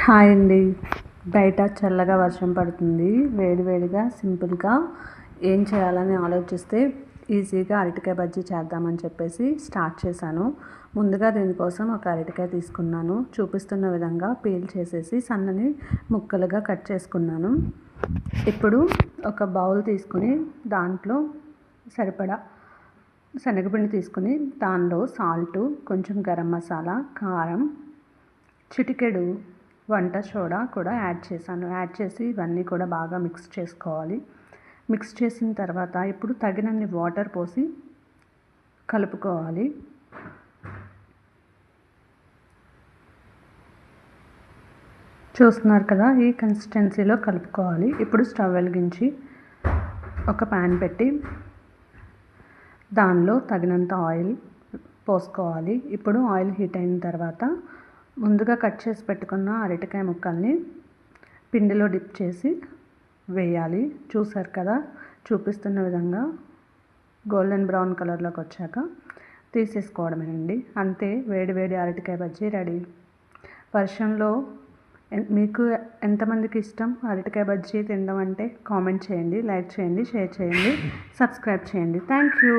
Hi అండి. బయట చల్లగా వర్షం పడుతుంది. వేడివేడిగా సింపుల్గా ఏం చేయాలని ఆలోచిస్తే ఈజీగా అరటికాయ బజ్జీ చేద్దామని చెప్పేసి స్టార్ట్ చేశాను. ముందుగా దీనికోసం ఒక అరటికాయ తీసుకున్నాను. చూపిస్తున్న విధంగా పీల్ చేసేసి సన్నని ముక్కలుగా కట్ చేసుకున్నాను. ఇప్పుడు ఒక బౌల్ తీసుకుని దాంట్లో సరిపడా శనగపిండి తీసుకుని దానిలో సాల్టు, కొంచెం గరం మసాలా, కారం, చిటికెడు వంట సోడా కూడా యాడ్ చేసి ఇవన్నీ కూడా బాగా మిక్స్ చేసుకోవాలి. మిక్స్ చేసిన తర్వాత ఇప్పుడు తగినన్ని వాటర్ పోసి కలుపుకోవాలి. చూస్తున్నారు కదా, ఈ కన్సిస్టెన్సీలో కలుపుకోవాలి. ఇప్పుడు స్టవ్ వెలిగించి ఒక ప్యాన్ పెట్టి దానిలో తగినంత ఆయిల్ పోసుకోవాలి. ఇప్పుడు ఆయిల్ హీట్ అయిన తర్వాత ముందుగా కట్ చేసి పెట్టుకున్న అరటికాయ ముక్కల్ని పిండిలో డిప్ చేసి వేయాలి. చూసారు కదా, చూపిస్తున్న విధంగా గోల్డెన్ బ్రౌన్ కలర్లోకి వచ్చాక తీసేసుకోవడమేనండి. అంతే, వేడి వేడి అరటికాయ బజ్జీ రెడీ. వర్షంలో మీకు ఎంతమందికి ఇష్టం అరటికాయ బజ్జీ తినడం అంటే కామెంట్ చేయండి, లైక్ చేయండి, షేర్ చేయండి, సబ్స్క్రైబ్ చేయండి. Thank you.